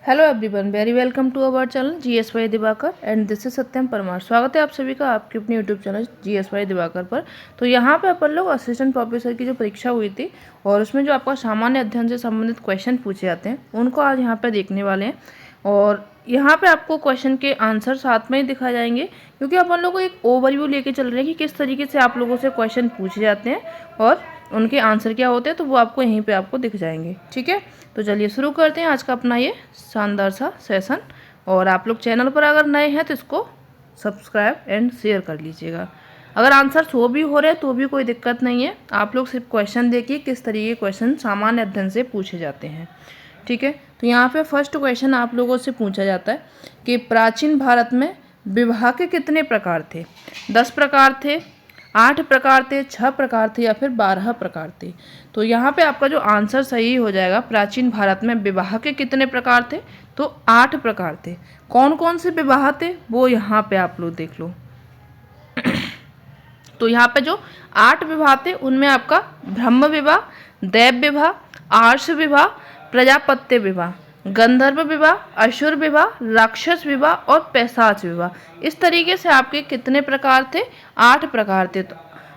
Hello everyone, very welcome to our channel GSY Diwakar and this is Satyam Parmar. स्वागत है आप सभी का आपके अपने यूट्यूब चैनल GSY दिवाकर पर। तो यहाँ पे अपन लोग असिस्टेंट प्रोफेसर की जो परीक्षा हुई थी और उसमें जो आपका सामान्य अध्ययन से संबंधित क्वेश्चन पूछे जाते हैं उनको आज यहाँ पे देखने वाले हैं। और यहाँ पे आपको क्वेश्चन के आंसर साथ में ही दिखाए जाएंगे, क्योंकि अपन लोग को एक ओवरव्यू लेके चल रहे हैं कि किस तरीके से आप लोगों से क्वेश्चन पूछे जाते हैं और उनके आंसर क्या होते हैं, तो वो आपको यहीं पे आपको दिख जाएंगे। ठीक है, तो चलिए शुरू करते हैं आज का अपना ये शानदार सा सेशन। और आप लोग चैनल पर अगर नए हैं तो इसको सब्सक्राइब एंड शेयर कर लीजिएगा। अगर आंसर शो भी हो रहे हैं तो भी कोई दिक्कत नहीं है, आप लोग सिर्फ क्वेश्चन देखिए किस तरीके के क्वेश्चन सामान्य अध्ययन से पूछे जाते हैं। ठीक है, तो यहाँ पे फर्स्ट क्वेश्चन आप लोगों से पूछा जाता है कि प्राचीन भारत में विवाह के कितने प्रकार थे। 10 प्रकार थे, 8 प्रकार थे, 6 प्रकार थे या फिर 12 प्रकार थे। तो यहाँ पे आपका जो आंसर सही हो जाएगा, प्राचीन भारत में विवाह के कितने प्रकार थे, तो 8 प्रकार थे। कौन कौन से विवाह थे वो यहाँ पे आप लोग देख लो। तो यहाँ पे जो 8 विवाह थे उनमें आपका ब्रह्म विवाह, दैव विवाह, आर्ष विवाह, प्रजापत्य विवाह, गंधर्व विवाह, असुर विवाह, राक्षस विवाह और पैशाच विवाह, इस तरीके से आपके कितने प्रकार थे, 8 प्रकार थे। तो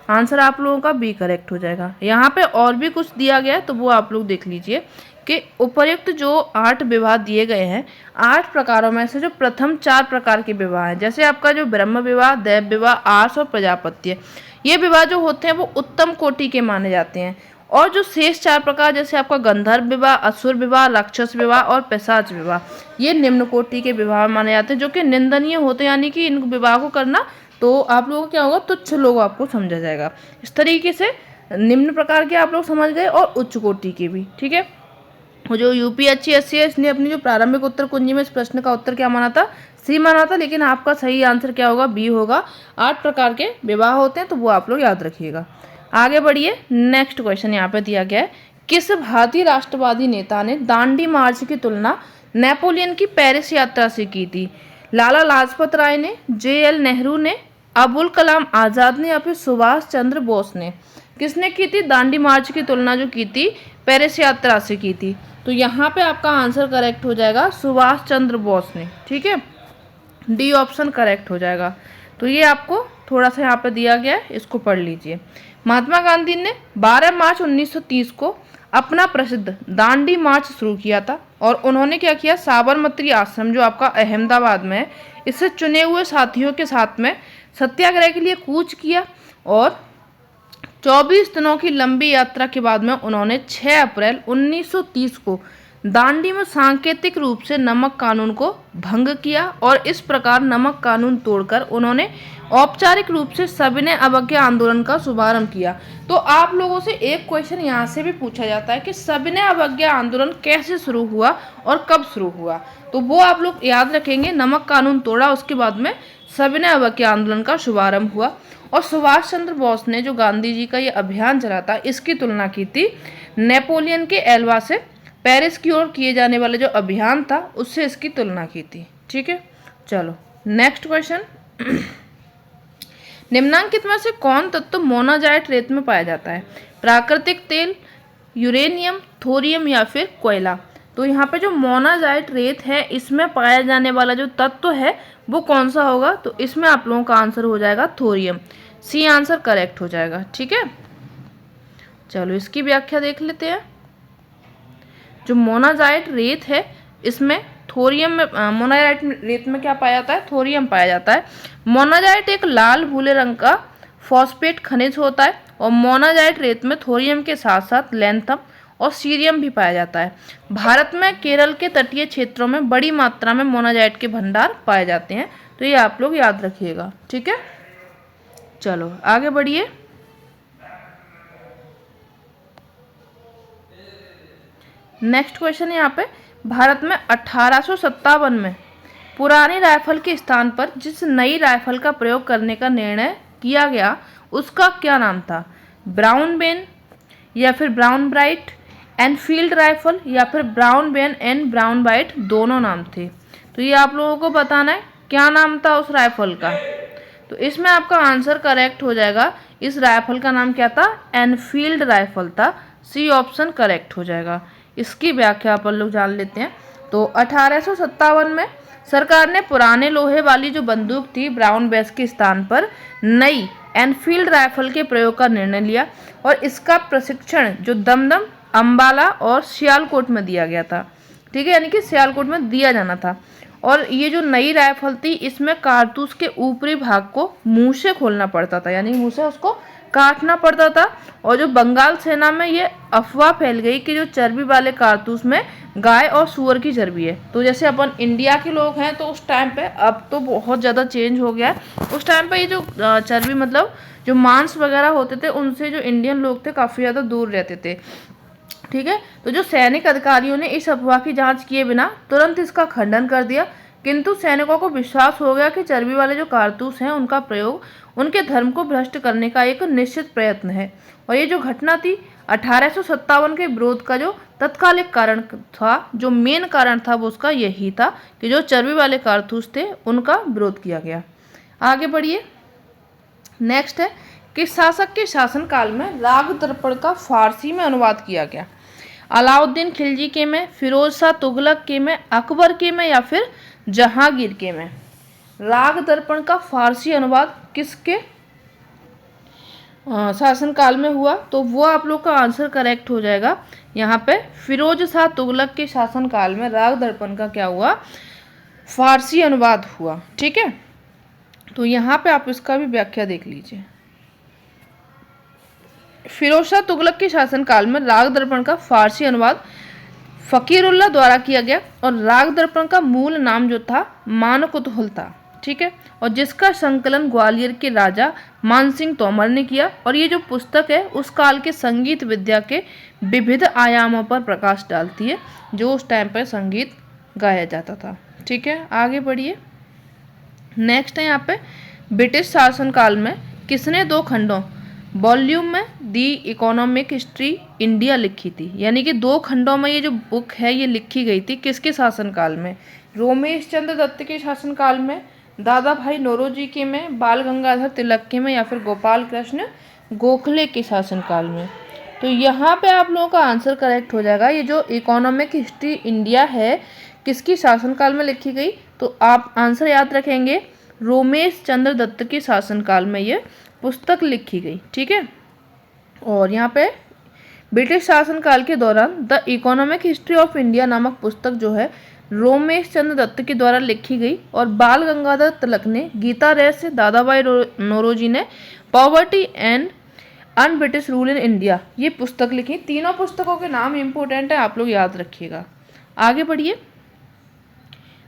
आंसर आप लोगों का बी करेक्ट हो जाएगा। यहाँ पे और भी कुछ दिया गया है तो वो आप लोग देख लीजिए कि उपर्युक्त जो 8 विवाह दिए गए हैं, 8 प्रकारों में से जो प्रथम 4 प्रकार के विवाह हैं, जैसे आपका जो ब्रह्म विवाह, दैव विवाह, आर्ष और प्रजापत्य, ये विवाह जो होते हैं वो उत्तम कोटि के माने जाते हैं। और जो शेष 4 प्रकार जैसे आपका गंधर्व विवाह, असुर विवाह, राक्षस विवाह और पैशाच विवाह, ये निम्न कोटि के विवाह माने जाते हैं, जो कि निंदनीय होते हैं। यानी कि इन विवाह को करना तो आप लोगों को क्या होगा, तुच्छ लोग आपको समझा जाएगा। इस तरीके से निम्न प्रकार के आप लोग समझ गए और उच्च कोटि के भी। ठीक है, जो UPSC है इसने अपनी जो प्रारंभिक उत्तर कुंजी में इस प्रश्न का उत्तर क्या माना था, सी माना था, लेकिन आपका सही आंसर क्या होगा, बी होगा। 8 प्रकार के विवाह होते हैं तो वो आप लोग याद रखिएगा। आगे बढ़िए, नेक्स्ट क्वेश्चन यहाँ पे दिया गया है, किस भारतीय राष्ट्रवादी नेता ने दांडी मार्च की तुलना नेपोलियन की पेरिस यात्रा से की थी। लाला लाजपत राय ने, JL नेहरू ने, अबुल कलाम आज़ाद ने या फिर सुभाष चंद्र बोस ने। किसने की थी दांडी मार्च की तुलना, जो की थी पेरिस यात्रा से की थी। तो यहाँ पे आपका आंसर करेक्ट हो जाएगा सुभाष चंद्र बोस ने। ठीक है, डी ऑप्शन करेक्ट हो जाएगा। तो ये आपको थोड़ा सा यहाँ पे दिया गया है, इसको पढ़ लीजिए। महात्मा गांधी ने 12 मार्च 1930 को अपना प्रसिद्ध दांडी मार्च शुरू किया था और उन्होंने क्या किया, साबरमती आश्रम जो आपका अहमदाबाद में है, इससे चुने हुए साथियों के साथ में सत्याग्रह के लिए कूच किया। और 24 दिनों की लंबी यात्रा के बाद में उन्होंने 6 अप्रैल 1930 को दांडी में सांकेतिक रूप से नमक कानून को भंग किया और इस प्रकार नमक कानून तोड़कर उन्होंने औपचारिक रूप से सविनय अवज्ञा आंदोलन का शुभारंभ किया। तो आप लोगों से एक क्वेश्चन यहाँ से भी पूछा जाता है कि सविनय अवज्ञा आंदोलन कैसे शुरू हुआ और कब शुरू हुआ, तो वो आप लोग याद रखेंगे। नमक कानून तोड़ा, उसके बाद में सविनय अवज्ञा आंदोलन का शुभारंभ हुआ। और सुभाष चंद्र बोस ने जो गांधी जी का ये अभियान चला था, इसकी तुलना की थी नेपोलियन के एल्वा से पेरिस की ओर किए जाने वाले जो अभियान था उससे इसकी तुलना की थी। ठीक है, चलो नेक्स्ट क्वेश्चन, निम्नांकित में से कौन तत्व मोनाजाइट रेत में पाया जाता है। प्राकृतिक तेल, यूरेनियम, थोरियम या फिर कोयला। तो यहाँ पे जो मोनाजाइट रेत है इसमें पाया जाने वाला जो तत्व है वो कौन सा होगा, तो इसमें आप लोगों का आंसर हो जाएगा थोरियम। सी आंसर करेक्ट हो जाएगा। ठीक है, चलो इसकी व्याख्या देख लेते हैं। जो मोनाजाइट रेत है इसमें थोरियम में, मोनाजाइट रेत में क्या पाया जाता है, थोरियम पाया जाता है। मोनाजाइट एक लाल भूरे रंग का फॉस्फेट खनिज होता है और मोनाजाइट रेत में थोरियम के साथ साथ लैंथम और सीरियम भी पाया जाता है। भारत में केरल के तटीय क्षेत्रों में बड़ी मात्रा में मोनाजाइट के भंडार पाए जाते हैं, तो ये आप लोग याद रखिएगा। ठीक है, चलो आगे बढ़िए। नेक्स्ट क्वेश्चन यहाँ पे, भारत में 1857 में पुरानी राइफल के स्थान पर जिस नई राइफल का प्रयोग करने का निर्णय किया गया उसका क्या नाम था। ब्राउन बेन या फिर ब्राउन ब्राइट, एनफील्ड राइफल या फिर brown Ben and brown white, दोनों नाम थे। तो ये आप लोगों को बताना है क्या नाम था उस राइफल का। तो इसमें आपका आंसर करेक्ट हो जाएगा, इस राइफल का नाम क्या था, एनफील्ड राइफल था। सी ऑप्शन करेक्ट हो जाएगा। इसकी व्याख्या अपन लोग जान लेते हैं। तो 1857 में सरकार ने पुराने लोहे वाली जो बंदूक थी ब्राउन बेस के स्थान पर नई एनफील्ड राइफल के प्रयोग का निर्णय लिया और इसका प्रशिक्षण जो दमदम, अंबाला और सियालकोट में दिया गया था। ठीक है, यानी कि सियालकोट में दिया जाना था। और ये जो नई राइफल थी इसमें कारतूस के ऊपरी भाग को मुंह से खोलना पड़ता था, यानी मुंह से उसको काटना पड़ता था। और जो बंगाल सेना में ये अफवाह फैल गई कि जो चर्बी वाले कारतूस में गाय और सूअर की चर्बी है। तो जैसे अपन इंडिया के लोग हैं तो उस टाइम पे, अब तो बहुत ज़्यादा चेंज हो गया है, उस टाइम पे ये जो चर्बी मतलब जो मांस वगैरह होते थे उनसे जो इंडियन लोग थे काफ़ी ज़्यादा दूर रहते थे। ठीक है, तो जो सैनिक अधिकारियों ने इस अफवाह की जांच किए बिना तुरंत इसका खंडन कर दिया, किंतु सैनिकों को विश्वास हो गया कि चर्बी वाले जो कारतूस हैं उनका प्रयोग उनके धर्म को भ्रष्ट करने का एक निश्चित प्रयत्न है। और ये जो घटना थी 1857 के विरोध का जो तत्कालिक कारण था, जो मेन कारण था वो उसका यही था कि जो चर्बी वाले कारतूस थे उनका विरोध किया गया। आगे बढ़िए, नेक्स्ट है किस शासक के शासनकाल में राग दर्पण का फारसी में अनुवाद किया गया? अलाउद्दीन खिलजी के में, फिरोज शाह तुगलक के में, अकबर के में या फिर जहांगीर के में? राग दर्पण का फारसी अनुवाद किसके शासनकाल में हुआ? तो वो आप लोग का आंसर करेक्ट हो जाएगा यहाँ पे, फिरोज शाह तुगलक के शासनकाल में राग दर्पण का क्या हुआ? फारसी अनुवाद हुआ। ठीक है, तो यहाँ पे आप इसका भी व्याख्या देख लीजिए। फिरोज शाह तुगलक के शासनकाल में राग दर्पण का फारसी अनुवाद फकीरुल्लाह द्वारा किया गया और राग दर्पण का मूल नाम जो था मानकुतहुल था। ठीक है, और जिसका संकलन ग्वालियर के राजा मानसिंह तोमर ने किया। और ये जो पुस्तक है उस काल के संगीत विद्या के विविध आयामों पर प्रकाश डालती है, जो उस टाइम पर संगीत गाया जाता था। ठीक है, आगे बढ़िए। नेक्स्ट है यहाँ पे ब्रिटिश शासनकाल में किसने 2 खंडों वॉल्यूम में दी इकोनॉमिक हिस्ट्री इंडिया लिखी थी? यानी कि 2 खंडों में ये जो बुक है ये लिखी गई थी किसके शासनकाल में? रोमेश चंद्र दत्त के शासनकाल में, दादा भाई नौरोजी के में, बाल गंगाधर तिलक के में या फिर गोपाल कृष्ण गोखले के शासनकाल में? तो यहाँ पे आप लोगों का आंसर करेक्ट हो जाएगा। ये जो इकोनॉमिक हिस्ट्री इंडिया है किसकी शासनकाल में लिखी गई? तो आप आंसर याद रखेंगे, रोमेश चंद्र दत्त के शासनकाल में ये पुस्तक लिखी गई। ठीक है, और यहाँ पे ब्रिटिश शासनकाल के दौरान the economic history of India नामक पुस्तक जो है रोमेश चंद्र दत्त के द्वारा लिखी गई और बाल गंगाधर तिलक ने, गीता रेस से दादा भाई नौरोजी ने poverty and un British rule in India ये पुस्तक लिखी। तीनों पुस्तकों के नाम इंपॉर्टेंट है, आप लोग याद रखिएगा। आगे बढ़िए,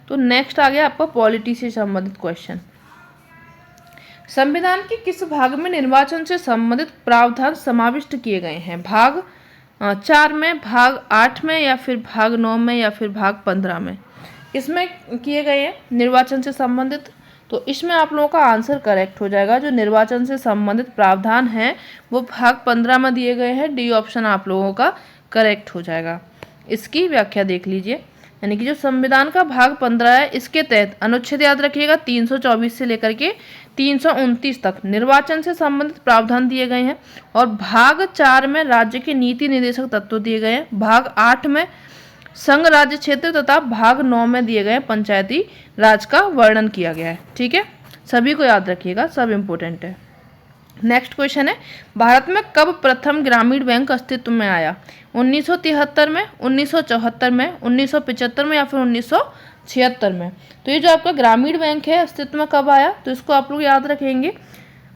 तो नेक्स्ट आ गया आपका पॉलिटी से संबंधित क्वेश्चन। संविधान के किस भाग में निर्वाचन से संबंधित प्रावधान समाविष्ट किए गए हैं? भाग 4 में, भाग 8 में या फिर भाग 9 में या फिर भाग 15 में? इसमें किए गए हैं निर्वाचन से संबंधित, तो इसमें आप लोगों का आंसर करेक्ट हो जाएगा। जो निर्वाचन से संबंधित प्रावधान हैं वो भाग 15 में दिए गए हैं। डी ऑप्शन आप लोगों का करेक्ट हो जाएगा। इसकी व्याख्या देख लीजिए, यानी कि जो संविधान का भाग 15 है इसके तहत अनुच्छेद याद रखिएगा 324 से लेकर के 329 तक निर्वाचन से संबंधित प्रावधान दिए गए हैं। और भाग 4 में राज्य के नीति निर्देशक तत्व दिए गए हैं, भाग 8 में संघ राज्य क्षेत्र तथा भाग 9 में दिए गए पंचायती राज का वर्णन किया गया है। ठीक है, सभी को याद रखिएगा, सब इम्पोर्टेंट है। नेक्स्ट क्वेश्चन है, भारत में कब प्रथम ग्रामीण बैंक अस्तित्व में आया? 1973 में, 1974 में, 1975 में या फिर 1976 में? तो ये जो आपका ग्रामीण बैंक है अस्तित्व में कब आया? तो इसको आप लोग याद रखेंगे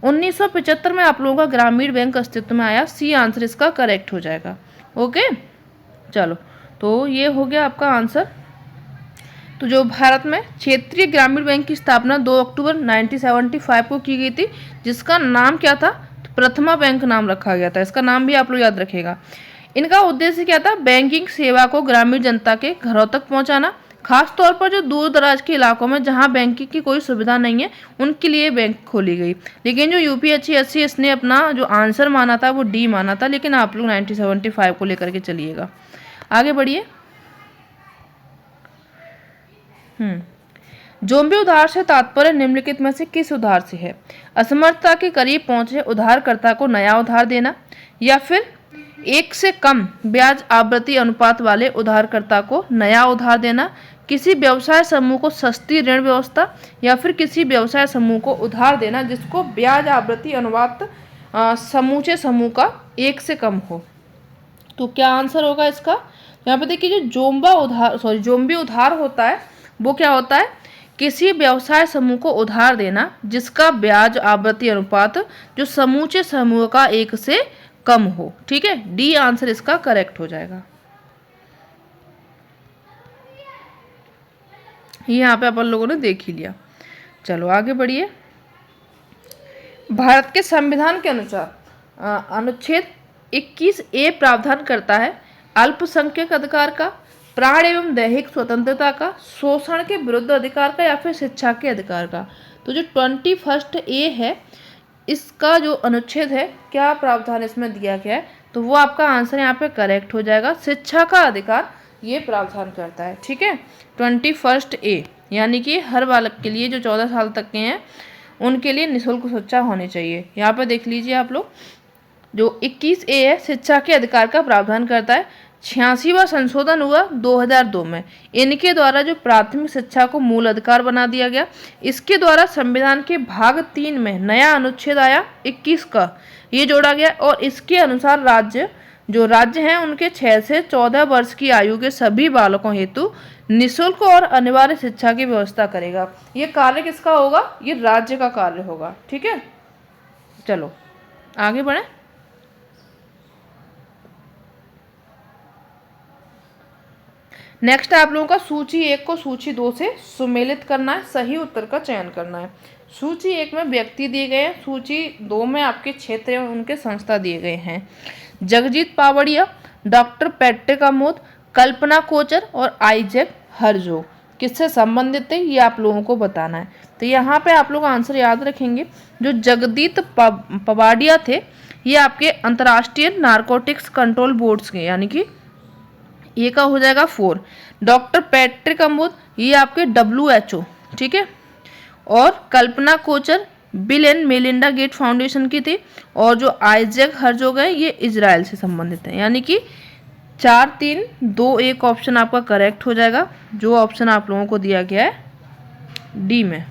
1975 में आप लोगों का ग्रामीण बैंक अस्तित्व में आया। सी आंसर इसका करेक्ट हो जाएगा। ओके, चलो, तो ये हो गया आपका आंसर। तो जो भारत में क्षेत्रीय ग्रामीण बैंक की स्थापना 2 अक्टूबर 1975 को की गई थी, जिसका नाम क्या था? तो प्रथमा बैंक नाम रखा गया था। इसका नाम भी आप लोग याद रखिएगा। इनका उद्देश्य क्या था? बैंकिंग सेवा को ग्रामीण जनता के घरों तक पहुंचाना, खास तौर पर जो दूर दराज के इलाकों में जहां बैंकिंग की कोई सुविधा नहीं है उनके लिए बैंक खोली गई। लेकिन जो यूपीएससी इसने अपना जो आंसर माना था वो डी माना था, लेकिन आप लोग 1975 को लेकर के चलिएगा। आगे बढ़िए। जोम्बी उधार से तात्पर्य निम्नलिखित में से किस उधार से है? असमर्थता के करीब पहुंचे उधारकर्ता को नया उधार देना, या फिर एक से कम ब्याज आवृत्ति अनुपात वाले उधारकर्ता को नया उधार देना, किसी व्यवसाय समूह को सस्ती ऋण व्यवस्था, या फिर किसी व्यवसाय समूह को उधार देना जिसको ब्याज आवृत्ति अनुपात समूचे समूह का एक से कम हो। तो क्या आंसर होगा इसका? यहाँ पे देखिए जो जोम्बी उधार होता है वो क्या होता है? किसी व्यवसाय समूह को उधार देना जिसका ब्याज आवृत्ति अनुपात जो समूचे समूह का एक से कम हो। ठीक है, डी आंसर इसका करेक्ट हो जाएगा। ये यहाँ पे अपन लोगों ने देख ही लिया। चलो आगे बढ़िए। भारत के संविधान के अनुसार अनुच्छेद 21A प्रावधान करता है अल्पसंख्यक अधिकार का, प्राण एवं दैहिक स्वतंत्रता का, शोषण के विरुद्ध अधिकार का, या फिर शिक्षा के अधिकार का। तो जो 21A है इसका जो अनुच्छेद है क्या प्रावधान इसमें दिया गया है? तो वो आपका आंसर यहाँ पे करेक्ट हो जाएगा, शिक्षा का अधिकार ये प्रावधान करता है। ठीक है, 21A यानी कि हर बालक के लिए जो 14 साल तक के हैं उनके लिए निःशुल्क शिक्षा होनी चाहिए। यहाँ पे देख लीजिए आप लोग, जो 21A है शिक्षा के अधिकार का प्रावधान करता है। 86वां संशोधन हुआ 2002 में, इनके द्वारा जो प्राथमिक शिक्षा को मूल अधिकार बना दिया गया। इसके द्वारा संविधान के भाग 3 में नया अनुच्छेद आया 21 का, ये जोड़ा गया और इसके अनुसार राज्य हैं उनके 6 से 14 वर्ष की आयु के सभी बालकों हेतु निःशुल्क और अनिवार्य शिक्षा की व्यवस्था करेगा। ये कार्य किसका होगा? ये राज्य का कार्य होगा। ठीक है, चलो आगे बढ़े। नेक्स्ट आप लोगों का सूची 1 को सूची 2 से सुमेलित करना है, सही उत्तर का चयन करना है। सूची 1 में व्यक्ति दिए गए हैं, सूची 2 में आपके क्षेत्र एवं उनके संस्था दिए गए हैं। जगजीत पावड़िया, डॉक्टर पैट्रिक आमोद, कल्पना कोचर और आइजैक हर्जोग किससे संबंधित है ये आप लोगों को बताना है। तो यहाँ पे आप लोग आंसर याद रखेंगे, जो जगदीत पवाडिया थे ये आपके अंतर्राष्ट्रीय नारकोटिक्स कंट्रोल बोर्ड्स के, यानी कि ये का हो जाएगा 4। डॉक्टर पैट्रिक आमोद ये आपके WHO, ठीक है, और Kalpana Kochar Bill and Melinda Gates Foundation की थी, और जो आइजैक हर्जोग है ये इजराइल से संबंधित है। यानी कि 4, 3, 2, 1 ऑप्शन आपका करेक्ट हो जाएगा, जो ऑप्शन आप लोगों को दिया गया है डी में।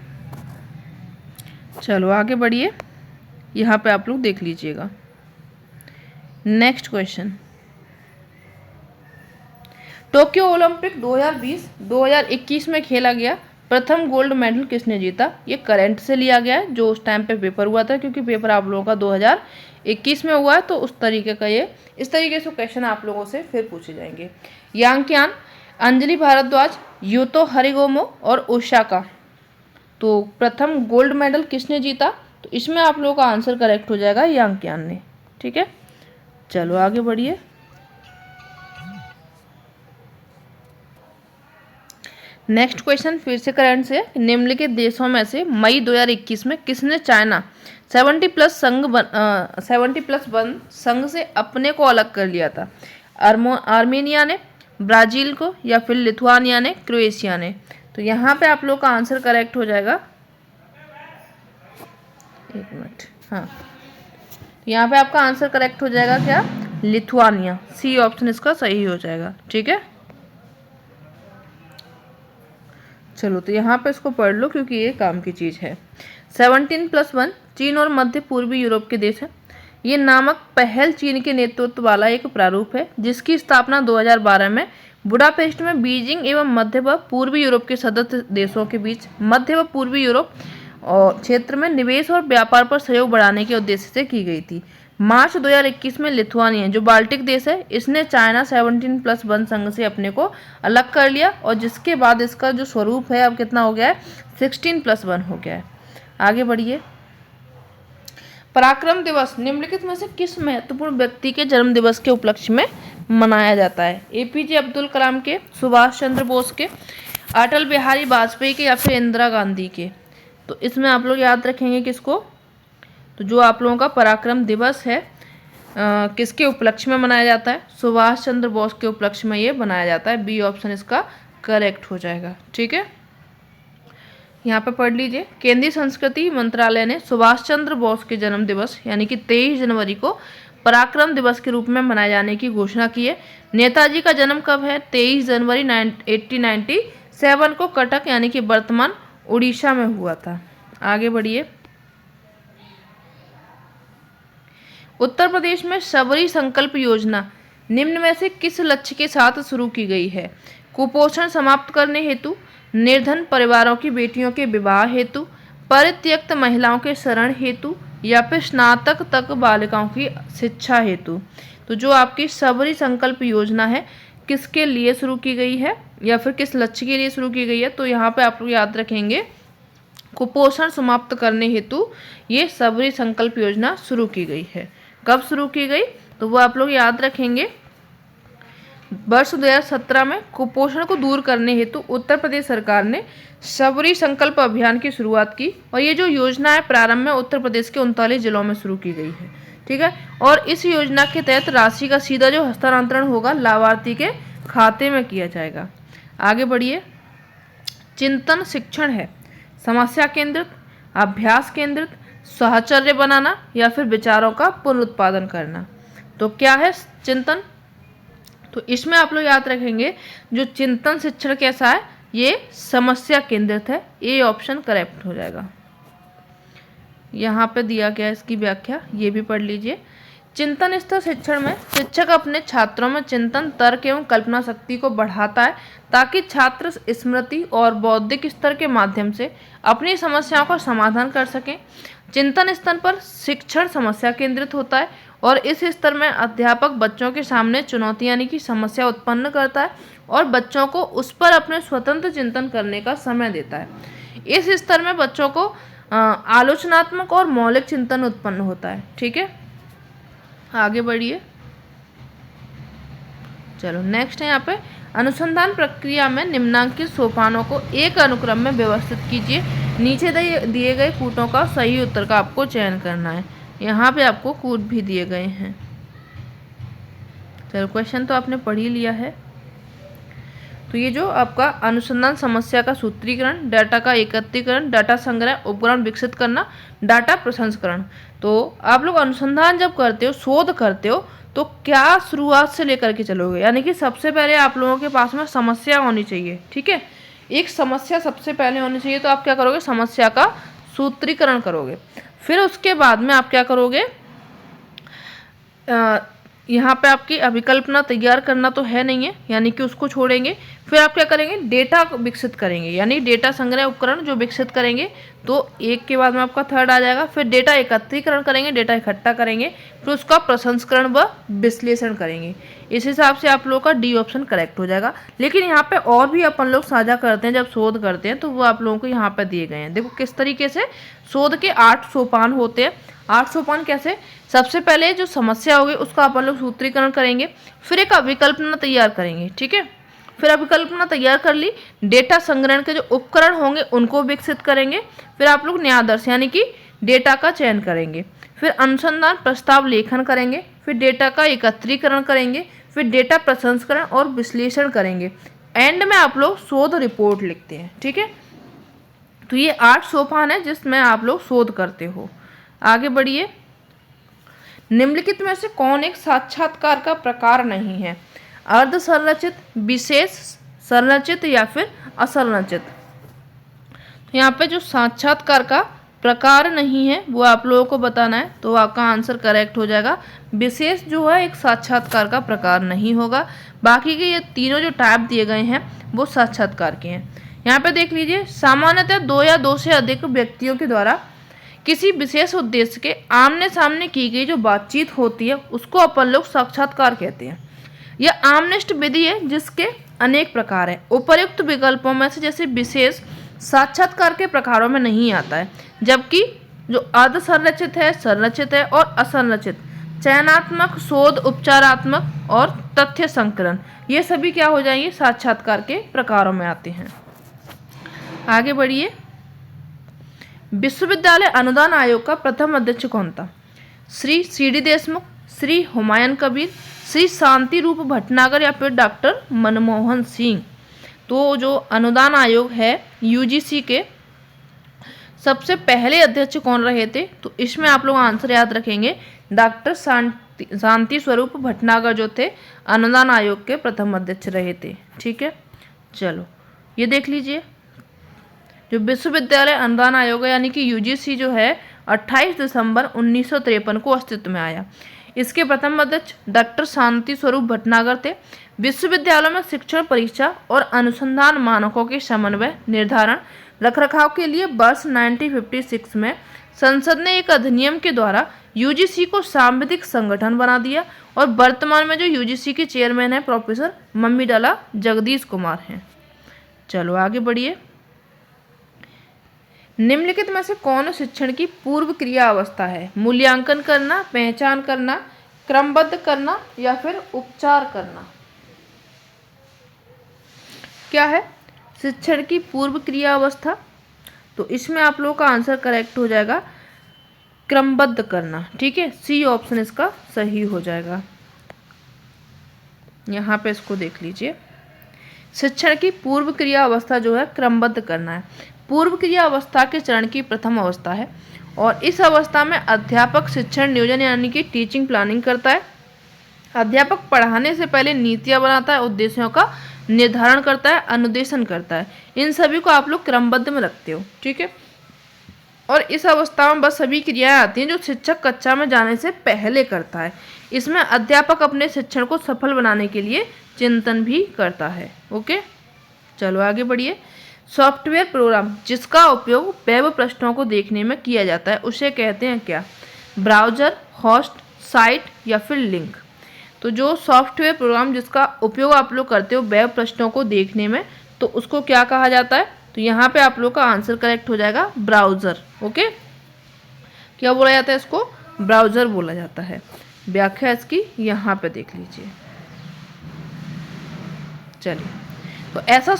चलो आगे बढ़िए, यहाँ पे आप लोग देख लीजिएगा। नेक्स्ट क्वेश्चन, टोक्यो ओलंपिक 2020-2021 में खेला गया प्रथम गोल्ड मेडल किसने जीता? ये करंट से लिया गया है, जो उस टाइम पे पेपर हुआ था, क्योंकि पेपर आप लोगों का 2021 में हुआ है, तो उस तरीके का ये इस तरीके से क्वेश्चन आप लोगों से फिर पूछे जाएंगे। यांग्यान, अंजलि भारद्वाज, यूतो हरिगोमो और ओसाका, तो प्रथम गोल्ड मेडल किसने जीता? तो इसमें आप लोगों का आंसर करेक्ट हो जाएगा यांग्यान ने। ठीक है, चलो आगे बढ़िए। नेक्स्ट क्वेश्चन फिर से करंट से, निम्नलिखित देशों में से मई 2021 में किसने चाइना 70+1 संघ से अपने को अलग कर लिया था? आर्मेनिया ने, ब्राजील को, या फिर लिथुआनिया ने, क्रोएशिया ने? तो यहाँ पे आप लोग का आंसर करेक्ट हो जाएगा, एक मिनट, हाँ, यहाँ पे आपका आंसर करेक्ट हो जाएगा क्या? लिथुआनिया, सी ऑप्शन इसका सही हो जाएगा। ठीक है, चलो तो यहाँ पे इसको पढ़ लो क्योंकि ये काम की चीज़ है। 17+1 चीन और मध्य पूर्वी यूरोप के देश हैं। ये नामक पहल चीन के नेतृत्व वाला एक प्रारूप है जिसकी स्थापना 2012 में बुडापेस्ट में बीजिंग एवं मध्य व पूर्वी यूरोप के सदस्य देशों के बीच मध्य व पूर्वी यूरोप और क्षेत्र में निवेश और व्यापार पर सहयोग बढ़ाने के उद्देश्य से की गई थी। मार्च 2021 में लिथुआनिया, जो बाल्टिक देश है, इसने चाइना 17+1 संघ से अपने को अलग कर लिया, और जिसके बाद इसका जो स्वरूप है अब कितना हो गया है? 16+1 हो गया है। आगे बढ़िए। पराक्रम दिवस निम्नलिखित में से किस महत्वपूर्ण व्यक्ति के जन्म दिवस के उपलक्ष्य में मनाया जाता है? APJ अब्दुल कलाम के, सुभाष चंद्र बोस के, अटल बिहारी वाजपेयी के, या फिर इंदिरा गांधी के? तो इसमें आप लोग याद रखेंगे किसको? तो जो आप लोगों का पराक्रम दिवस है किसके उपलक्ष्य में मनाया जाता है? सुभाष चंद्र बोस के उपलक्ष्य में ये मनाया जाता है। बी ऑप्शन इसका करेक्ट हो जाएगा। ठीक है, यहाँ पे पढ़ लीजिए। केंद्रीय संस्कृति मंत्रालय ने सुभाष चंद्र बोस के जन्म दिवस यानी कि 23 जनवरी को पराक्रम दिवस के रूप में मनाए जाने की घोषणा की है। नेताजी का जन्म कब है? 23 जनवरी 1897 को कटक यानी कि वर्तमान उड़ीसा में हुआ था। आगे बढ़िए। उत्तर प्रदेश में शबरी संकल्प योजना निम्न में से किस लक्ष्य के साथ शुरू की गई है? कुपोषण समाप्त करने हेतु, निर्धन परिवारों की बेटियों के विवाह हेतु, परित्यक्त महिलाओं के शरण हेतु, या फिर स्नातक तक बालिकाओं की शिक्षा हेतु। तो जो आपकी शबरी संकल्प योजना है किसके लिए शुरू की गई है या फिर किस लक्ष्य के लिए शुरू की गई है? तो यहाँ पे आप लोग याद रखेंगे कुपोषण समाप्त करने हेतु ये शबरी संकल्प योजना शुरू की गई है। कब शुरू की गई? तो वो आप लोग याद रखेंगे वर्ष 2017 में कुपोषण को दूर करने हेतु उत्तर प्रदेश सरकार ने शबरी संकल्प अभियान की शुरुआत की और ये जो योजना है प्रारंभ में उत्तर प्रदेश के 39 जिलों में शुरू की गई है। ठीक है, और इस योजना के तहत राशि का सीधा जो हस्तांतरण होगा लाभार्थी के खाते में किया जाएगा। आगे बढ़िए। चिंतन शिक्षण है समस्या केंद्रित, अभ्यास केंद्रित, साहचर्य बनाना या फिर विचारों का पुनरुत्पादन करना। तो क्या है चिंतन? तो इसमें आप लोग याद रखेंगे जो चिंतन शिक्षण कैसा है, ये समस्या केंद्रित है। ए ऑप्शन करेक्ट हो जाएगा। यहाँ पे दिया गया इसकी व्याख्या, ये भी पढ़ लीजिए। चिंतन स्तर शिक्षण में शिक्षक अपने छात्रों में चिंतन, तर्क एवं कल्पना शक्ति को बढ़ाता है ताकि छात्र स्मृति और बौद्धिक स्तर के माध्यम से अपनी समस्याओं का समाधान कर सकें। चिंतन स्तर पर शिक्षण समस्या केंद्रित होता है और इस स्तर में अध्यापक बच्चों के सामने चुनौती यानी कि समस्या उत्पन्न करता है और बच्चों को उस पर अपने स्वतंत्र चिंतन करने का समय देता है। इस स्तर में बच्चों को आलोचनात्मक और मौलिक चिंतन उत्पन्न होता है। ठीक है, आगे बढ़िए। चलो नेक्स्ट है यहाँ पे अनुसंधान प्रक्रिया में निम्नांकित सोपानों को एक अनुक्रम में व्यवस्थित कीजिए। नीचे दिए गए कूटों का सही उत्तर का आपको चयन करना है। यहाँ पे आपको कूट भी दिए गए हैं। चलो क्वेश्चन तो आपने पढ़ ही लिया है। तो ये जो आपका अनुसंधान समस्या का सूत्रीकरण, डाटा का एकत्रीकरण, डाटा संग्रह, उपकरण विकसित करना, डाटा प्रसंस्करण। तो आप लोग अनुसंधान जब करते हो, शोध करते हो, तो क्या शुरुआत से लेकर के चलोगे, यानी कि सबसे पहले आप लोगों के पास में समस्या होनी चाहिए। ठीक है, एक समस्या सबसे पहले होनी चाहिए। तो आप क्या करोगे, समस्या का सूत्रीकरण करोगे। फिर उसके बाद में आप क्या करोगे, यहाँ पे आपकी अभिकल्पना तैयार करना तो है नहीं है, यानी कि उसको छोड़ेंगे। फिर आप क्या करेंगे, डेटा विकसित करेंगे, यानी डेटा संग्रह उपकरण जो विकसित करेंगे। तो एक के बाद में आपका थर्ड आ जाएगा। फिर डेटा एकत्रीकरण करेंगे, डेटा इकट्ठा करेंगे, फिर उसका प्रसंस्करण व विश्लेषण करेंगे। इस हिसाब से आप लोगों का डी ऑप्शन करेक्ट हो जाएगा। लेकिन यहाँ पे और भी अपन लोग साझा करते हैं जब शोध करते हैं, तो वो आप लोगों को यहाँ पे दिए गए हैं। देखो किस तरीके से शोध के 8 सोपान होते हैं। 8 सोपान कैसे, सबसे पहले जो समस्या होगी उसका अपन लोग सूत्रीकरण करेंगे, फिर एक अभिकल्पना तैयार करेंगे। ठीक है, फिर अभिकल्पना तैयार कर ली, डेटा संग्रहण के जो उपकरण होंगे उनको विकसित करेंगे। फिर आप लोग न्यायादर्श यानी कि डेटा का चयन करेंगे। फिर अनुसंधान प्रस्ताव लेखन करेंगे, फिर डेटा का एकत्रीकरण करेंगे, फिर डेटा प्रसंस्करण और विश्लेषण करेंगे। एंड में आप लोग शोध रिपोर्ट लिखते हैं। ठीक है, तो ये 8 सोपान है जिसमें आप लोग शोध करते हो। आगे बढ़िए। निम्नलिखित में से कौन एक साक्षात्कार का प्रकार नहीं है? अर्ध संरचित, विशेष, संरचित या फिर असंरचित। तो यहाँ पे जो साक्षात्कार का प्रकार नहीं है वो आप लोगों को बताना है। तो आपका आंसर करेक्ट हो जाएगा। विशेष जो है एक साक्षात्कार का प्रकार नहीं होगा। बाकी के ये तीनों जो टाइप दिए गए हैं वो साक्षात्कार के हैं। यहाँ पे देख लीजिए, सामान्यतः 2 या 2 से अधिक व्यक्तियों के द्वारा किसी विशेष उद्देश्य के आमने सामने की गई जो बातचीत होती है उसको अपन लोग साक्षात्कार कहते हैं। यह आमनिष्ठ विधि है जिसके अनेक प्रकार हैं। उपर्युक्त विकल्पों में से जैसे विशेष साक्षात्कार के प्रकारों में नहीं आता है, जबकि जो अर्ध संरचित है, संरचित है और असंरचित, चयनात्मक, शोध, उपचारात्मक और तथ्य संकलन, ये सभी क्या हो जाएंगे, साक्षात्कार के प्रकारों में आते हैं। आगे बढ़िए। विश्वविद्यालय अनुदान आयोग का प्रथम अध्यक्ष कौन था? श्री सी.डी. देशमुख, श्री हुमायूं कबीर, श्री शांति रूप भटनागर या फिर डॉक्टर मनमोहन सिंह। तो जो अनुदान आयोग है यूजीसी के सबसे पहले अध्यक्ष कौन रहे थे? तो इसमें आप लोग आंसर याद रखेंगे, डॉक्टर शांति स्वरूप भटनागर जो थे अनुदान आयोग के प्रथम अध्यक्ष रहे थे। ठीक है, चलो ये देख लीजिए, जो विश्वविद्यालय अनुदान आयोग है यानी कि यूजीसी जो है 28 दिसंबर 1953 को अस्तित्व में आया। इसके प्रथम अध्यक्ष डॉक्टर शांति स्वरूप भटनागर थे। विश्वविद्यालयों में शिक्षण, परीक्षा और अनुसंधान मानकों के समन्वय, निर्धारण, रखरखाव के लिए वर्ष 1956 में संसद ने एक अधिनियम के द्वारा यूजीसी को सांविधिक संगठन बना दिया और वर्तमान में जो यूजीसी के चेयरमैन है प्रोफेसर मम्मीडाला जगदीश कुमार हैं। चलो आगे बढ़िए। निम्नलिखित में से कौन शिक्षण की पूर्व क्रिया अवस्था है? मूल्यांकन करना, पहचान करना, क्रमबद्ध करना या फिर उपचार करना। क्या है शिक्षण की पूर्व क्रिया अवस्था? तो इसमें आप लोगों का आंसर करेक्ट हो जाएगा क्रमबद्ध करना। ठीक है, सी ऑप्शन इसका सही हो जाएगा। यहाँ पे इसको देख लीजिए, शिक्षण की पूर्व क्रिया अवस्था जो है क्रमबद्ध करना है। पूर्व क्रिया अवस्था के चरण की प्रथम अवस्था है और इस अवस्था में अध्यापक शिक्षण नियोजन यानी कि टीचिंग प्लानिंग करता है। अध्यापक पढ़ाने से पहले नीतियाँ बनाता है, उद्देश्यों का निर्धारण करता है, अनुदेशन करता है। इन सभी को आप लोग क्रमबद्ध में रखते हो। ठीक है, और इस अवस्था में बस सभी क्रियाएं आती हैं जो शिक्षक कक्षा में जाने से पहले करता है। इसमें अध्यापक अपने शिक्षण को सफल बनाने के लिए चिंतन भी करता है। ओके, चलो आगे बढ़िए। सॉफ्टवेयर प्रोग्राम जिसका उपयोग वेब पृष्ठों को देखने में किया जाता है उसे कहते हैं क्या? ब्राउज़र, होस्ट, साइट या फिर लिंक। तो जो सॉफ्टवेयर प्रोग्राम जिसका उपयोग आप लोग करते हो वेब पृष्ठों को देखने में, तो उसको क्या कहा जाता है? तो यहाँ पे आप लोग का आंसर करेक्ट हो जाएगा ब्राउज़र। ओके, क्या बोला जाता है इसको? ब्राउज़र बोला जाता है। व्याख्या इसकी यहाँ पे देख लीजिए। चलिए, तो ऐसा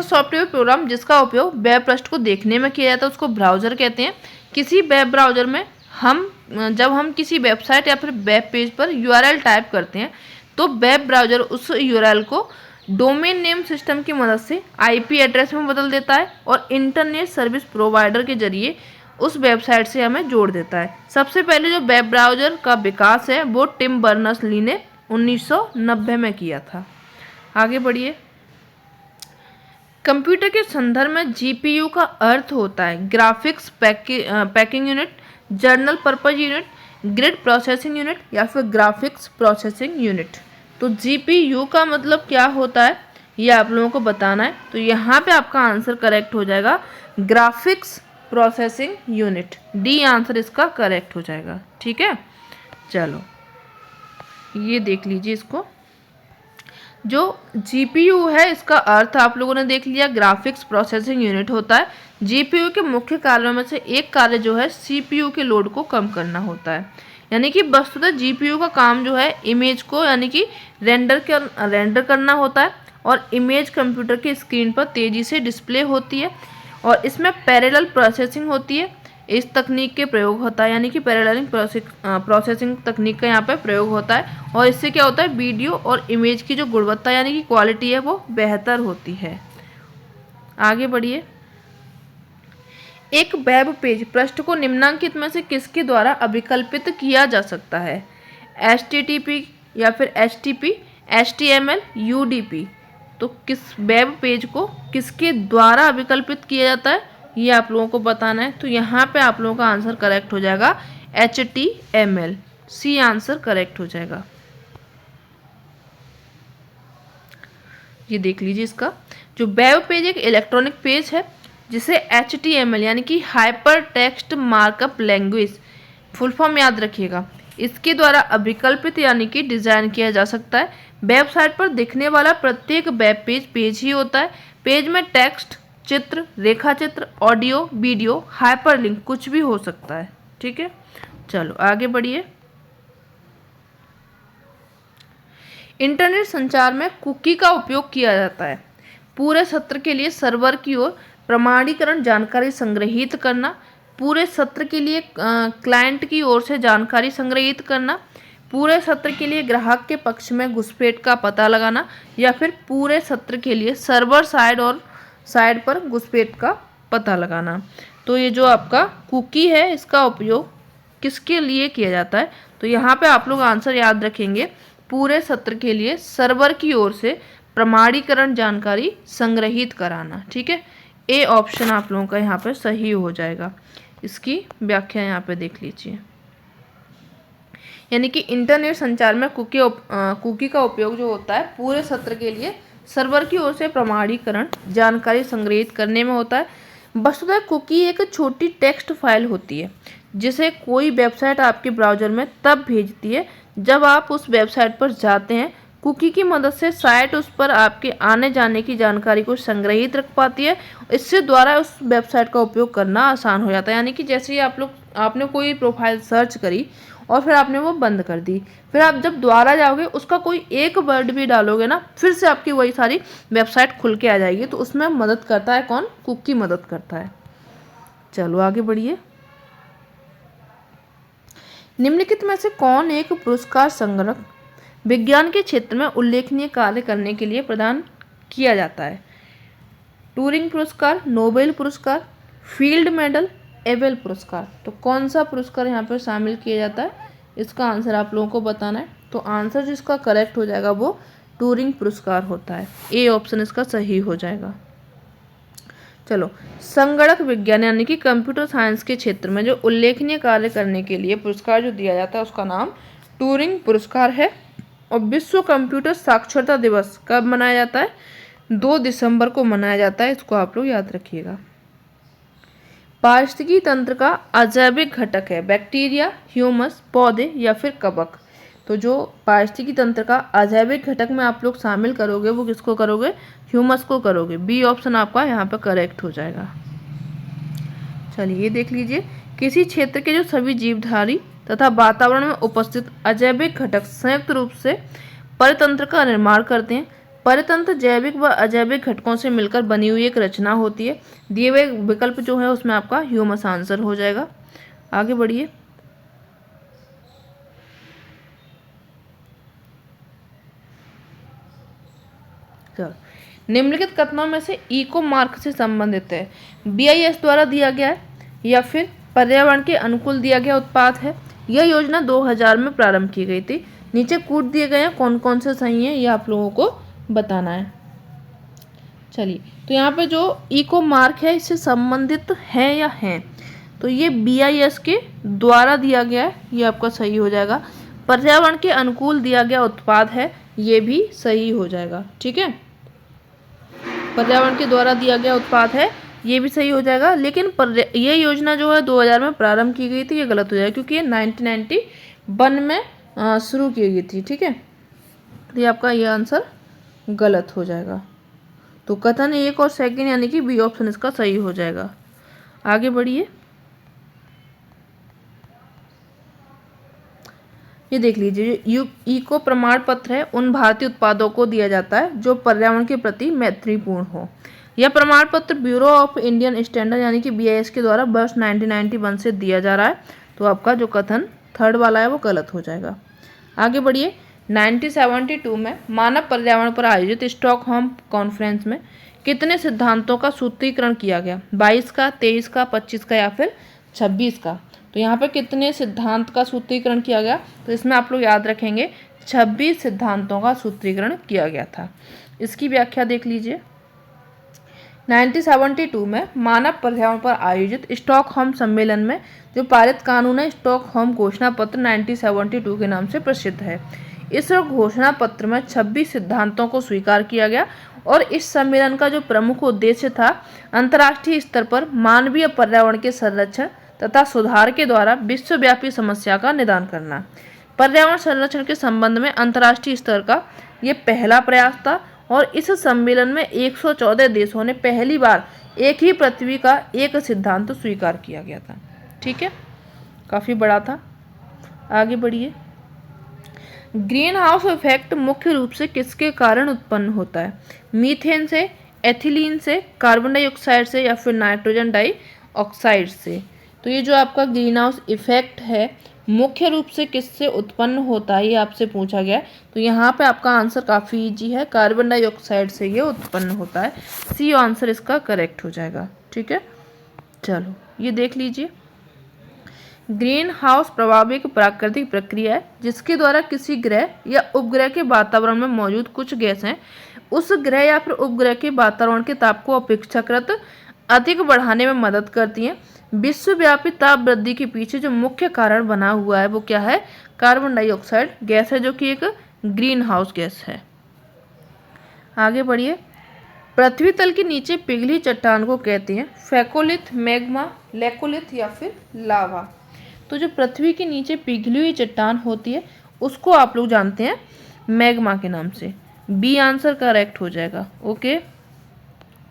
सॉफ्टवेयर प्रोग्राम जिसका उपयोग वेब पृष्ठ को देखने में किया जाता है उसको ब्राउज़र कहते हैं। किसी वेब ब्राउज़र में जब हम किसी वेबसाइट या फिर वेब पेज पर यूआरएल टाइप करते हैं तो वेब ब्राउज़र उस यूआरएल को डोमेन नेम सिस्टम की मदद से आईपी एड्रेस में बदल देता है और इंटरनेट सर्विस प्रोवाइडर के जरिए उस वेबसाइट से हमें जोड़ देता है। सबसे पहले जो वेब ब्राउज़र का विकास है वो टिम बर्नर्स-ली ने 1990 में किया था। आगे बढ़िए। कंप्यूटर के संदर्भ में जीपीयू का अर्थ होता है graphics packing unit, journal purpose unit, grid processing unit या फिर ग्राफिक्स प्रोसेसिंग यूनिट। तो जीपीयू का मतलब क्या होता है ये आप लोगों को बताना है। तो यहाँ पे आपका आंसर करेक्ट हो जाएगा graphics processing unit. D answer इसका करेक्ट हो जाएगा। ठीक है, चलो ये देख लीजिए इसको। जो जीपीयू है इसका अर्थ आप लोगों ने देख लिया, ग्राफिक्स प्रोसेसिंग यूनिट होता है। जीपीयू के मुख्य कार्यों में से एक कार्य जो है सीपीयू के लोड को कम करना होता है। यानी कि वस्तुतः जीपीयू का काम जो है इमेज को यानी कि रेंडर करना होता है और इमेज कंप्यूटर की स्क्रीन पर तेज़ी से डिस्प्ले होती है और इसमें पैरेलल प्रोसेसिंग होती है। इस तकनीक के प्रयोग होता है यानी कि पैरेलल प्रोसेसिंग तकनीक का यहाँ पर प्रयोग होता है और इससे क्या होता है वीडियो और इमेज की जो गुणवत्ता यानी कि क्वालिटी है वो बेहतर होती है। आगे बढ़िए। एक वेब पेज पृष्ठ को निम्नांकित में से किसके द्वारा अभिकल्पित किया जा सकता है? HTTP या फिर HTTP, HTML, UDP। तो किस वेब पेज को किसके द्वारा अभिकल्पित किया जाता है ये आप लोगों को बताना है। तो यहाँ पे आप लोगों का आंसर करेक्ट हो जाएगा HTML। सी आंसर करेक्ट हो जाएगा। ये देख लीजिए इसका जो वेब पेज एक इलेक्ट्रॉनिक पेज है जिसे HTML यानी कि hyper text markup language full form याद रखिएगा, इसके द्वारा अभिकल्पित यानी कि डिज़ाइन किया जा सकता है। वेबसाइट पर दिखने वाला प्रत्येक वेब पेज ही होता है। पेज में टेक्स्ट, चित्र, रेखा चित्र, ऑडियो, वीडियो, हाइपरलिंक कुछ भी हो सकता है। ठीक है, चलो आगे बढ़िए। इंटरनेट संचार में कुकी का उपयोग किया जाता है। पूरे सत्र के लिए सर्वर की ओर प्रमाणीकरण जानकारी संग्रहीत करना, पूरे सत्र के लिए क्लाइंट की ओर से जानकारी संग्रहीत करना, पूरे सत्र के लिए ग्राहक के पक्ष में घुसपैठ का पता लगाना या फिर पूरे सत्र के लिए सर्वर साइड पर घुसपैठ का पता लगाना। तो ये जो आपका कुकी है इसका उपयोग किसके लिए किया जाता है? तो यहाँ पे आप लोग आंसर याद रखेंगे, पूरे सत्र के लिए सर्वर की ओर से प्रमाणीकरण जानकारी संग्रहित कराना। ठीक है, ए ऑप्शन आप लोगों का यहाँ पे सही हो जाएगा। इसकी व्याख्या यहाँ पे देख लीजिए, यानी कि इंटरनेट संचार में कुकी का उपयोग जो होता है पूरे सत्र के लिए सर्वर की ओर से प्रमाणीकरण जानकारी संग्रहित करने में होता है। वस्तुतः कुकी एक छोटी टेक्स्ट फाइल होती है जिसे कोई वेबसाइट आपके ब्राउज़र में तब भेजती है जब आप उस वेबसाइट पर जाते हैं। कुकी की मदद से साइट उस पर आपके आने जाने की जानकारी को संग्रहित रख पाती है। इससे द्वारा उस वेबसाइट का उपयोग करना आसान हो जाता है। यानी कि जैसे ही आपने कोई प्रोफाइल सर्च करी और फिर आपने वो बंद कर दी, फिर आप जब दोबारा जाओगे उसका कोई एक वर्ड भी डालोगे ना, फिर से आपकी वही सारी वेबसाइट खुल के आ जाएगी। तो उसमें मदद करता है कौन? कुकी मदद करता है। चलो आगे बढ़िए। निम्नलिखित में से कौन एक पुरस्कार संग्रह विज्ञान के क्षेत्र में उल्लेखनीय कार्य करने के लिए प्रदान किया जाता है? टूरिंग पुरस्कार, नोबेल पुरस्कार, फील्ड मेडल, एबेल पुरस्कार। तो कौन सा पुरस्कार यहाँ पर शामिल किया जाता है, इसका आंसर आप लोगों को बताना है। तो आंसर जो इसका करेक्ट हो जाएगा वो टूरिंग पुरस्कार होता है। ए ऑप्शन इसका सही हो जाएगा। चलो, संगणक विज्ञान यानी कि कंप्यूटर साइंस के क्षेत्र में जो उल्लेखनीय कार्य करने के लिए पुरस्कार जो दिया जाता है उसका नाम टूरिंग पुरस्कार है। और विश्व कंप्यूटर साक्षरता दिवस कब मनाया जाता है? 2 दिसंबर को मनाया जाता है। इसको आप लोग याद रखिएगा। पारिस्थितिकी तंत्र का अजैविक घटक है बैक्टीरिया, ह्यूमस, पौधे या फिर कवक। तो जो पारिस्थितिकी तंत्र का अजैविक घटक में आप लोग शामिल करोगे वो किसको करोगे? ह्यूमस को करोगे। बी ऑप्शन आपका यहाँ पर करेक्ट हो जाएगा। चलिए ये देख लीजिए, किसी क्षेत्र के जो सभी जीवधारी तथा वातावरण में उपस्थित अजैविक घटक संयुक्त रूप से परितंत्र का निर्माण करते हैं। परितंत्र जैविक व अजैविक घटकों से मिलकर बनी हुई एक रचना होती है। दिए हुए विकल्प जो है उसमें आपका ह्यूमस आंसर हो जाएगा। आगे बढ़िए। चलो, निम्नलिखित कथनों में से इको मार्क से संबंधित है? BIS द्वारा दिया गया है या फिर पर्यावरण के अनुकूल दिया गया उत्पाद है? यह योजना 2000 में प्रारंभ की गई थी। नीचे कूट दिए गए हैं, कौन कौन से सही हैं ये आप लोगों को बताना है। चलिए, तो यहाँ पे जो इको मार्क है इससे संबंधित है या है? तो ये BIS के द्वारा दिया गया है, ये आपका सही हो जाएगा। पर्यावरण के अनुकूल दिया गया उत्पाद है, ये भी सही हो जाएगा। ठीक है, पर्यावरण के द्वारा दिया गया उत्पाद है, ये भी सही हो जाएगा। लेकिन ये योजना जो है 2000 में प्रारंभ की गई थी, ये गलत हो जाएगा क्योंकि ये 1991 में शुरू की गई थी। ठीक है, तो ये आपका ये आंसर गलत हो जाएगा। तो कथन 1 और सेकंड यानी कि बी ऑप्शन इसका सही हो जाएगा। आगे बढ़िए। ये देख लीजिए, इको प्रमाण पत्र है उन भारतीय उत्पादों को दिया जाता है जो पर्यावरण के प्रति मैत्रीपूर्ण हो। यह प्रमाण पत्र ब्यूरो ऑफ इंडियन स्टैंडर्ड यानी कि BIS के द्वारा वर्ष 1991 से दिया जा रहा है। तो आपका जो कथन थर्ड वाला है वो गलत हो जाएगा। आगे बढ़िए। 1972 में मानव पर्यावरण पर आयोजित स्टॉकहोम कॉन्फ्रेंस में कितने सिद्धांतों का सूत्रीकरण किया गया? 22 का, 23 का, 25 का या फिर 26 का? तो यहाँ पे कितने सिद्धांत का सूत्रीकरण किया गया? तो इसमें आप लोग याद रखेंगे 26 सिद्धांतों का सूत्रीकरण किया गया था। इसकी व्याख्या देख लीजिए। 1972 में मानव पर्यावरण पर आयोजित स्टॉकहोम सम्मेलन में जो पारित कानून है स्टॉकहोम घोषणा पत्र 1972 के नाम से प्रसिद्ध है। इस घोषणा पत्र में 26 सिद्धांतों को स्वीकार किया गया और इस सम्मेलन का जो प्रमुख उद्देश्य था अंतर्राष्ट्रीय स्तर पर मानवीय पर्यावरण के संरक्षण तथा सुधार के द्वारा विश्वव्यापी समस्या का निदान करना। पर्यावरण संरक्षण के संबंध में अंतर्राष्ट्रीय स्तर का ये पहला प्रयास था और इस सम्मेलन में 114 देशों ने पहली बार एक ही पृथ्वी का एक सिद्धांत स्वीकार किया गया था। ठीक है, काफ़ी बड़ा था। आगे बढ़िए। ग्रीन हाउस इफेक्ट मुख्य रूप से किसके कारण उत्पन्न होता है? मीथेन से, एथिलीन से, कार्बन डाइऑक्साइड से या फिर नाइट्रोजन डाइऑक्साइड से? तो ये जो आपका ग्रीन हाउस इफेक्ट है मुख्य रूप से किससे उत्पन्न होता है ये आपसे पूछा गया है। तो यहाँ पे आपका आंसर काफ़ी इजी है, कार्बन डाइऑक्साइड से ये उत्पन्न होता है। सी आंसर इसका करेक्ट हो जाएगा। ठीक है, चलो ये देख लीजिए। ग्रीन हाउस प्रभाव एक प्राकृतिक प्रक्रिया है जिसके द्वारा किसी ग्रह या उपग्रह के वातावरण में मौजूद कुछ गैसें उस ग्रह या फिर उपग्रह के वातावरण के ताप को अपेक्षाकृत अधिक बढ़ाने में मदद करती हैं। विश्वव्यापी ताप वृद्धि के पीछे जो मुख्य कारण बना हुआ है वो क्या है? कार्बन डाइऑक्साइड गैस है, जो कि एक ग्रीन हाउस गैस है। आगे बढ़िए। पृथ्वी तल के नीचे पिघली चट्टान को कहते हैं फेकोलिथ, मैग्मा, लेकोलिथ या फिर लावा। तो जो पृथ्वी के नीचे पिघली हुई चट्टान होती है उसको आप लोग जानते हैं मैग्मा के नाम से। बी आंसर करेक्ट हो जाएगा। ओके,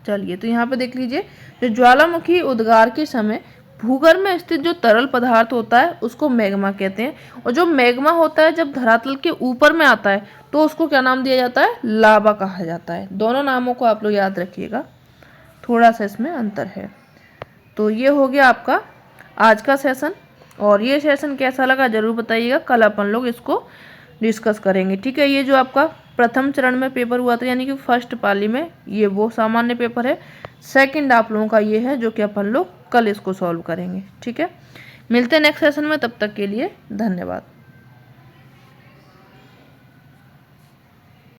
चलिए तो यहाँ पे देख लीजिए, जो ज्वालामुखी उद्गार के समय भूगर्भ में स्थित जो तरल पदार्थ होता है उसको मैग्मा कहते हैं, और जो मैग्मा होता है जब धरातल के ऊपर में आता है तो उसको क्या नाम दिया जाता है? लावा कहा जाता है। दोनों नामों को आप लोग याद रखिएगा, थोड़ा सा इसमें अंतर है। तो ये हो गया आपका आज का सेशन, और ये सेशन कैसा लगा जरूर बताइएगा। कल अपन लोग इसको डिस्कस करेंगे, ठीक है। ये जो आपका प्रथम चरण में पेपर हुआ था यानी कि फर्स्ट पाली में, ये वो सामान्य पेपर है। सेकंड आप लोगों का ये है जो कि अपन लोग कल इसको सॉल्व करेंगे, ठीक है। मिलते हैं नेक्स्ट सेशन में, तब तक के लिए धन्यवाद।